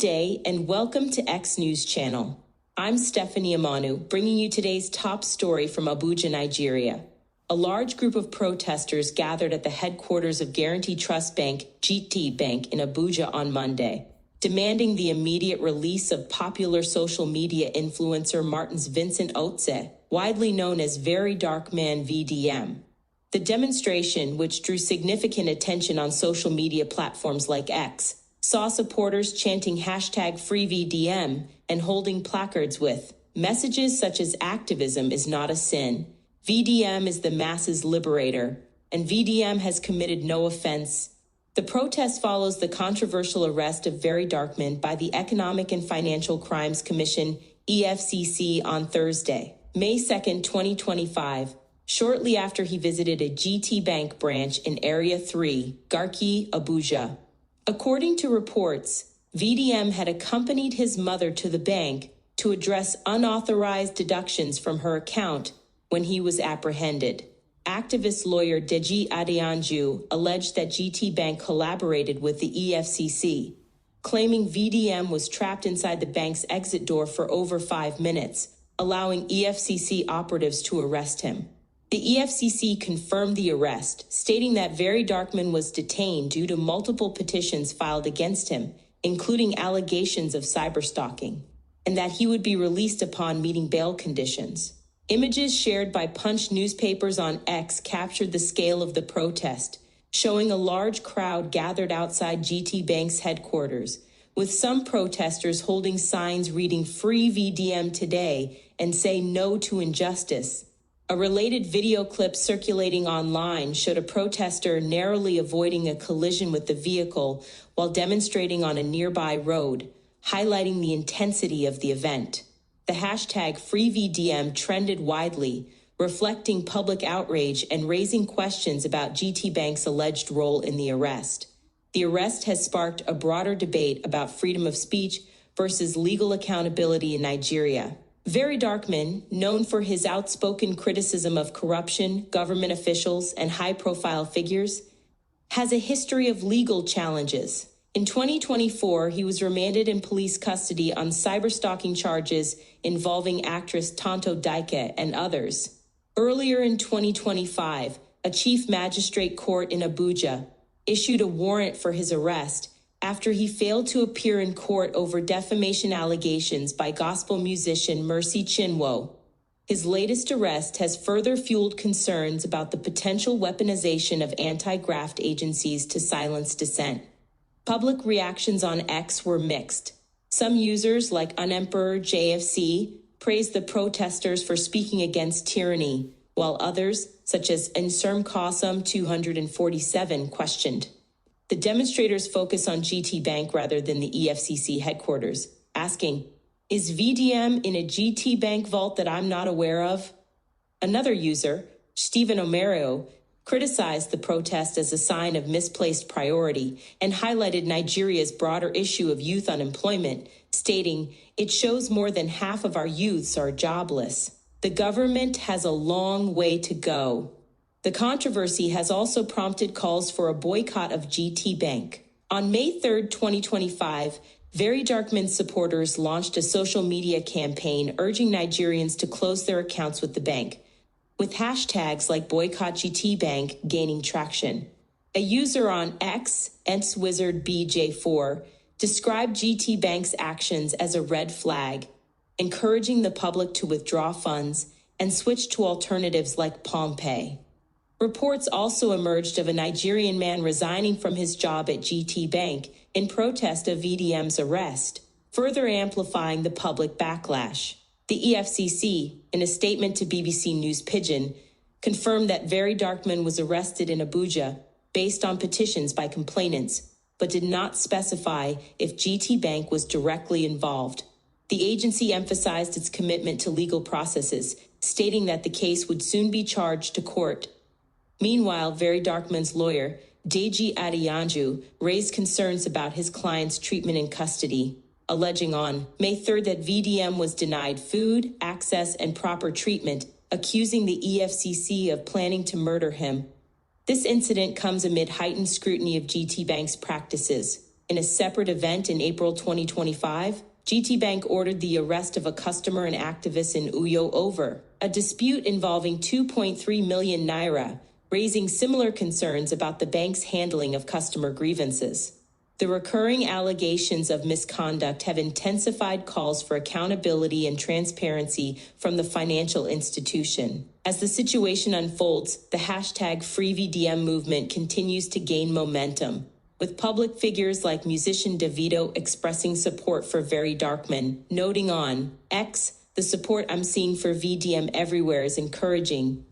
day and welcome to X News Channel. I'm Stephanie Amanu, bringing you today's top story from Abuja, Nigeria. A large group of protesters gathered at the headquarters of Guaranty Trust Bank, GTBank, in Abuja on Monday, demanding the immediate release of popular social media influencer Martins Vincent Otse, widely known as VeryDarkMan VDM. The demonstration, which drew significant attention on social media platforms like X, saw supporters chanting #FreeVDM and holding placards with messages such as "activism is not a sin," "VDM is the masses' liberator," and "VDM has committed no offense." The protest follows the controversial arrest of VeryDarkMan by the Economic and Financial Crimes Commission, EFCC, on Thursday, May 2, 2025, shortly after he visited a GTBank branch in Area 3, Garki, Abuja. According to reports, VDM had accompanied his mother to the bank to address unauthorized deductions from her account when he was apprehended. Activist lawyer Deji Adeyanju alleged that GTBank collaborated with the EFCC, claiming VDM was trapped inside the bank's exit door for over 5 minutes, allowing EFCC operatives to arrest him. The EFCC confirmed the arrest, stating that VeryDarkMan was detained due to multiple petitions filed against him, including allegations of cyberstalking, and that he would be released upon meeting bail conditions. Images shared by Punch newspapers on X captured the scale of the protest, showing a large crowd gathered outside GTBank's headquarters, with some protesters holding signs reading "Free VDM today" and "Say no to injustice." A related video clip circulating online showed a protester narrowly avoiding a collision with the vehicle while demonstrating on a nearby road, highlighting the intensity of the event. The #FreeVDM trended widely, reflecting public outrage and raising questions about GTBank's alleged role in the arrest. The arrest has sparked a broader debate about freedom of speech versus legal accountability in Nigeria. VeryDarkMan, known for his outspoken criticism of corruption, government officials, and high-profile figures, has a history of legal challenges. In 2024, he was remanded in police custody on cyberstalking charges involving actress Tonto Dike and others. Earlier in 2025, a chief magistrate court in Abuja issued a warrant for his arrest after he failed to appear in court over defamation allegations by gospel musician Mercy Chinwo. His latest arrest has further fueled concerns about the potential weaponization of anti-graft agencies to silence dissent. Public reactions on X were mixed. Some users, like Unemperor JFC, praised the protesters for speaking against tyranny, while others, such as Inserm Qasem 247, questioned. The demonstrators focus on GTBank rather than the EFCC headquarters, asking, "Is VDM in a GTBank vault that I'm not aware of?" Another user, Stephen Omerio, criticized the protest as a sign of misplaced priority and highlighted Nigeria's broader issue of youth unemployment, stating, "It shows more than half of our youths are jobless. The government has a long way to go." The controversy has also prompted calls for a boycott of GTBank. On May 3, 2025, VeryDarkMan supporters launched a social media campaign urging Nigerians to close their accounts with the bank, with hashtags like Boycott GTBank gaining traction. A user on X, EntsWizardBJ4, described GTBank's actions as a red flag, encouraging the public to withdraw funds and switch to alternatives like PalmPay. Reports also emerged of a Nigerian man resigning from his job at GTBank in protest of VDM's arrest, further amplifying the public backlash. The EFCC, in a statement to BBC News Pidgin, confirmed that VeryDarkMan was arrested in Abuja based on petitions by complainants, but did not specify if GTBank was directly involved. The agency emphasized its commitment to legal processes, stating that the case would soon be charged to court. Meanwhile, VeryDarkMan's lawyer, Deji Adeyanju, raised concerns about his client's treatment in custody, alleging on May 3rd that VDM was denied food, access, and proper treatment, accusing the EFCC of planning to murder him. This incident comes amid heightened scrutiny of GTBank's practices, In a separate event in April 2025, GTBank ordered the arrest of a customer and activist in Uyo over a dispute involving 2.3 million naira, raising similar concerns about the bank's handling of customer grievances. The recurring allegations of misconduct have intensified calls for accountability and transparency from the financial institution. As the situation unfolds, the hashtag FreeVDM movement continues to gain momentum, with public figures like musician Devito expressing support for VeryDarkMan, noting on X, "The support I'm seeing for VDM everywhere is encouraging.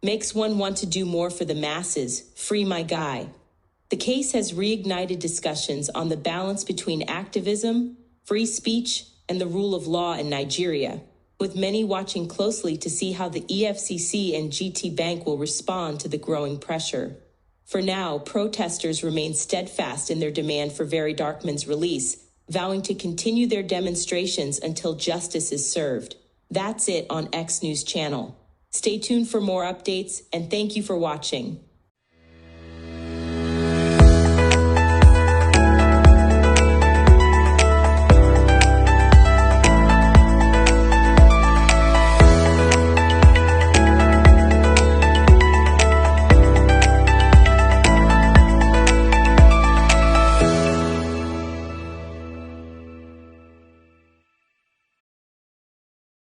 Makes one want to do more for the masses. Free my guy." The case has reignited discussions on the balance between activism, free speech, and the rule of law in Nigeria, with many watching closely to see how the EFCC and GTBank will respond to the growing pressure. For now, protesters remain steadfast in their demand for VeryDarkMan's release, vowing to continue their demonstrations until justice is served. That's it on X News Channel. Stay tuned for more updates, and thank you for watching.